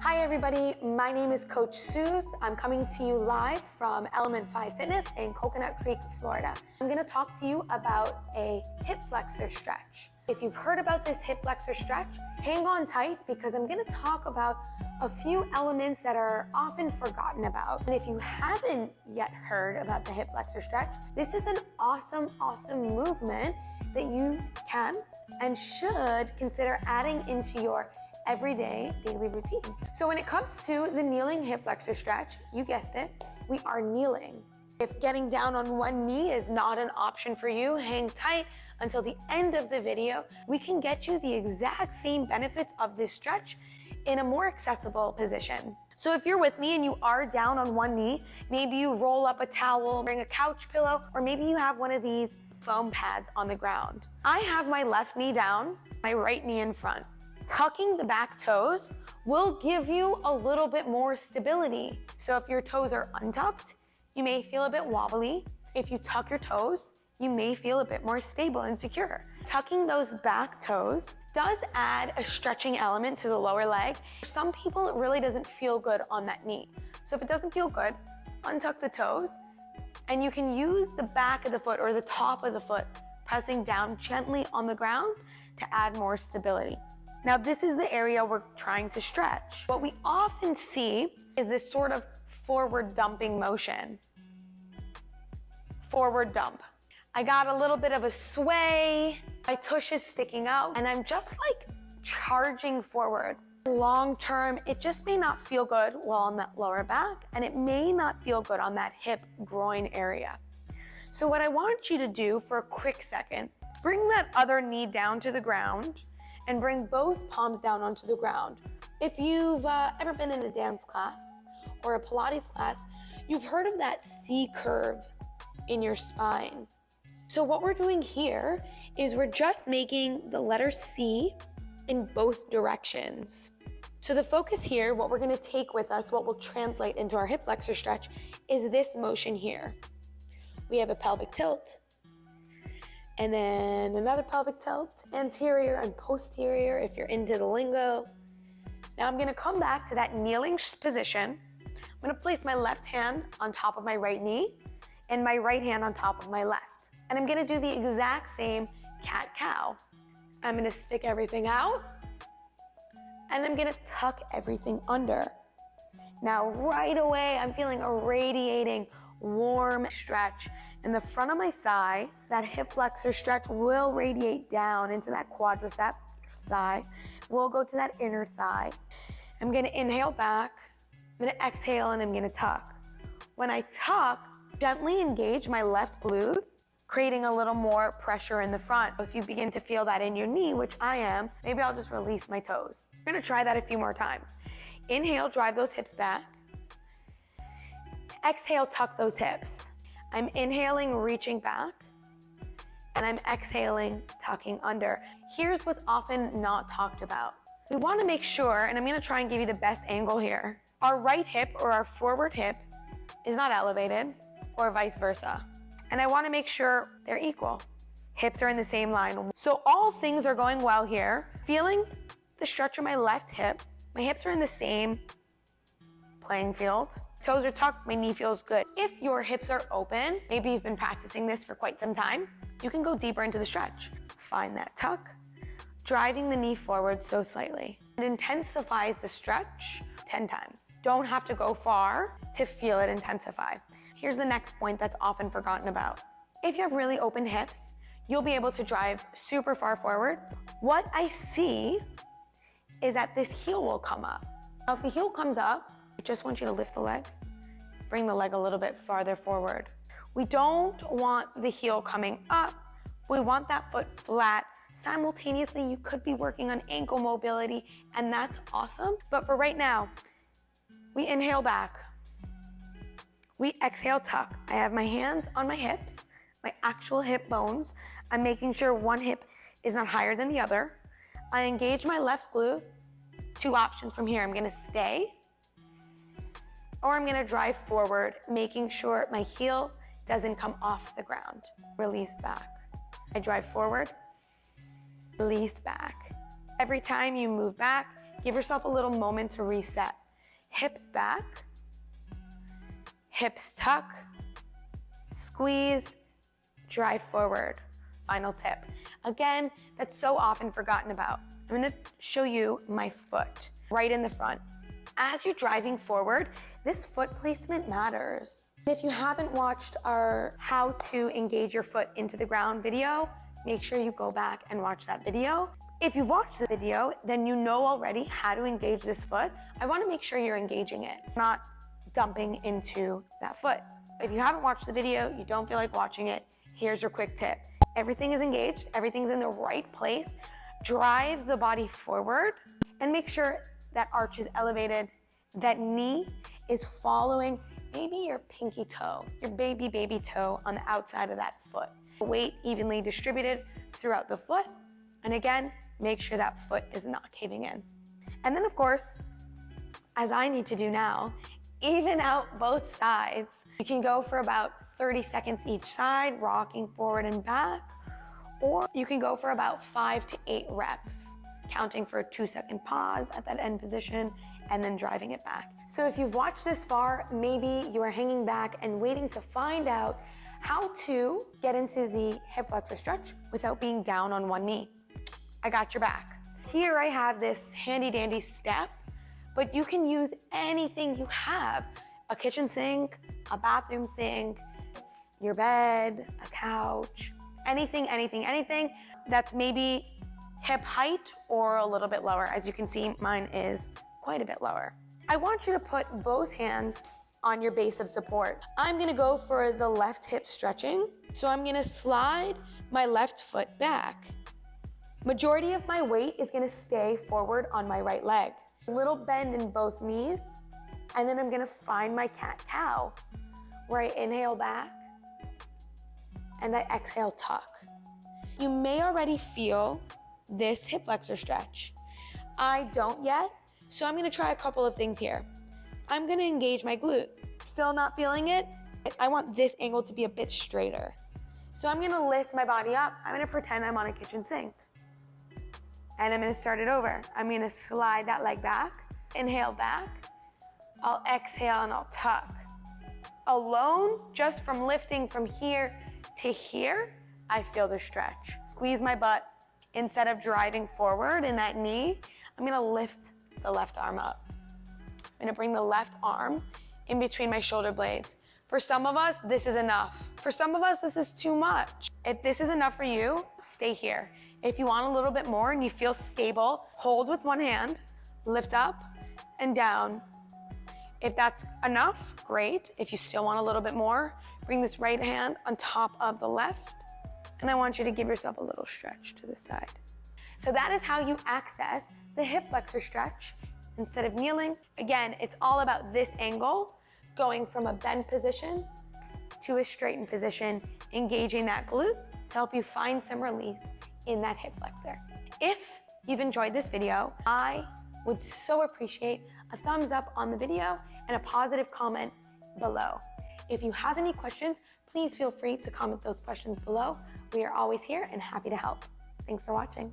Hi everybody, my name is Coach Suze. I'm coming to you live from Element 5 Fitness in Coconut Creek, Florida. I'm gonna talk to you about a hip flexor stretch. If you've heard about this hip flexor stretch, hang on tight because I'm gonna talk about a few elements that are often forgotten about. And if you haven't yet heard about the hip flexor stretch, this is an awesome movement that you can and should consider adding into your everyday daily routine. So when it comes to the kneeling hip flexor stretch, you guessed it, we are kneeling. If getting down on one knee is not an option for you, hang tight until the end of the video. We can get you the exact same benefits of this stretch in a more accessible position. So if you're with me and you are down on one knee, maybe you roll up a towel, bring a couch pillow, or maybe you have one of these foam pads on the ground. I have my left knee down, my right knee in front. Tucking the back toes will give you a little bit more stability. So if your toes are untucked, you may feel a bit wobbly. If you tuck your toes, you may feel a bit more stable and secure. Tucking those back toes does add a stretching element to the lower leg. For some people, it really doesn't feel good on that knee. So if it doesn't feel good, untuck the toes, and you can use the back of the foot or the top of the foot, pressing down gently on the ground to add more stability. Now, this is the area we're trying to stretch. What we often see is this sort of forward dumping motion. Forward dump. I got a little bit of a sway, my tush is sticking out, and I'm just like charging forward. Long term, it just may not feel good while on that lower back, and it may not feel good on that hip groin area. So what I want you to do for a quick second, bring that other knee down to the ground, and bring both palms down onto the ground. If you've ever been in a dance class or a Pilates class, you've heard of that C curve in your spine. So what we're doing here is we're just making the letter C in both directions. So the focus here, what we're gonna take with us, what will translate into our hip flexor stretch, is this motion here. We have a pelvic tilt, and then another pelvic tilt, anterior and posterior if you're into the lingo. Now I'm gonna come back to that kneeling position. I'm gonna place my left hand on top of my right knee and my right hand on top of my left. And I'm gonna do the exact same cat-cow. I'm gonna stick everything out and I'm gonna tuck everything under. Now right away, I'm feeling a radiating warm stretch in the front of my thigh. That hip flexor stretch will radiate down into that quadricep thigh. We'll go to that inner thigh. I'm gonna inhale back, I'm gonna exhale, and I'm gonna tuck. When I tuck, gently engage my left glute, creating a little more pressure in the front. If you begin to feel that in your knee, which I am, maybe I'll just release my toes. We're gonna try that a few more times. Inhale, drive those hips back. Exhale, tuck those hips. I'm inhaling, reaching back, and I'm exhaling, tucking under. Here's what's often not talked about. We wanna make sure, and I'm gonna try and give you the best angle here, our right hip or our forward hip is not elevated or vice versa. And I wanna make sure they're equal. Hips are in the same line. So all things are going well here. Feeling the stretch of my left hip, my hips are in the same playing field. Toes are tucked, my knee feels good. If your hips are open, maybe you've been practicing this for quite some time, you can go deeper into the stretch. Find that tuck, driving the knee forward so slightly. It intensifies the stretch 10 times. Don't have to go far to feel it intensify. Here's the next point that's often forgotten about. If you have really open hips, you'll be able to drive super far forward. What I see is that this heel will come up. Now, if the heel comes up, I just want you to lift the leg, bring the leg a little bit farther forward. We don't want the heel coming up. We want that foot flat. Simultaneously, you could be working on ankle mobility, and that's awesome. But for right now, we inhale back. We exhale, tuck. I have my hands on my hips, my actual hip bones. I'm making sure one hip is not higher than the other. I engage my left glute. Two options from here. I'm gonna stay, or I'm gonna drive forward, making sure my heel doesn't come off the ground. Release back. I drive forward, release back. Every time you move back, Give yourself a little moment to reset. Hips back, hips tuck, squeeze, drive forward. Final tip. Again, that's so often forgotten about. I'm gonna show you my foot right in the front. As you're driving forward, this foot placement matters. If you haven't watched our how to engage your foot into the ground video, make sure you go back and watch that video. If you've watched the video, then you know already how to engage this foot. I wanna make sure you're engaging it, not dumping into that foot. If you haven't watched the video, you don't feel like watching it, here's your quick tip. Everything is engaged, everything's in the right place. Drive the body forward and make sure that arch is elevated, that knee is following maybe your pinky toe, your baby toe on the outside of that foot. Weight evenly distributed throughout the foot. And again, make sure that foot is not caving in. And then of course, as I need to do now, even out both sides. You can go for about 30 seconds each side, rocking forward and back, or you can go for about 5 to 8 reps, counting for a 2-second pause at that end position and then driving it back. So if you've watched this far, maybe you are hanging back and waiting to find out how to get into the hip flexor stretch without being down on one knee. I got your back. Here I have this handy dandy step, but you can use anything you have. A kitchen sink, a bathroom sink, your bed, a couch, anything that's maybe hip height or a little bit lower. As you can see, mine is quite a bit lower. I want you to put both hands on your base of support. I'm gonna go for the left hip stretching. So I'm gonna slide my left foot back. Majority of my weight is gonna stay forward on my right leg. A little bend in both knees, and then I'm gonna find my cat-cow, where I inhale back, and I exhale tuck. You may already feel this hip flexor stretch. I don't yet, so I'm gonna try a couple of things here. I'm gonna engage my glute. Still not feeling it? I want this angle to be a bit straighter. So I'm gonna lift my body up. I'm gonna pretend I'm on a kitchen sink. And I'm gonna start it over. I'm gonna slide that leg back, inhale back. I'll exhale and I'll tuck. Alone, just from lifting from here to here, I feel the stretch. Squeeze my butt. Instead of driving forward in that knee, I'm gonna lift the left arm up. I'm gonna bring the left arm in between my shoulder blades. For some of us, this is enough. For some of us, this is too much. If this is enough for you, stay here. If you want a little bit more and you feel stable, hold with one hand, lift up and down. If that's enough, great. If you still want a little bit more, bring this right hand on top of the left, and I want you to give yourself a little stretch to the side. So that is how you access the hip flexor stretch instead of kneeling. Again, it's all about this angle, going from a bend position to a straightened position, engaging that glute to help you find some release in that hip flexor. If you've enjoyed this video, I would so appreciate a thumbs up on the video and a positive comment below. If you have any questions, please feel free to comment those questions below. We are always here and happy to help. Thanks for watching.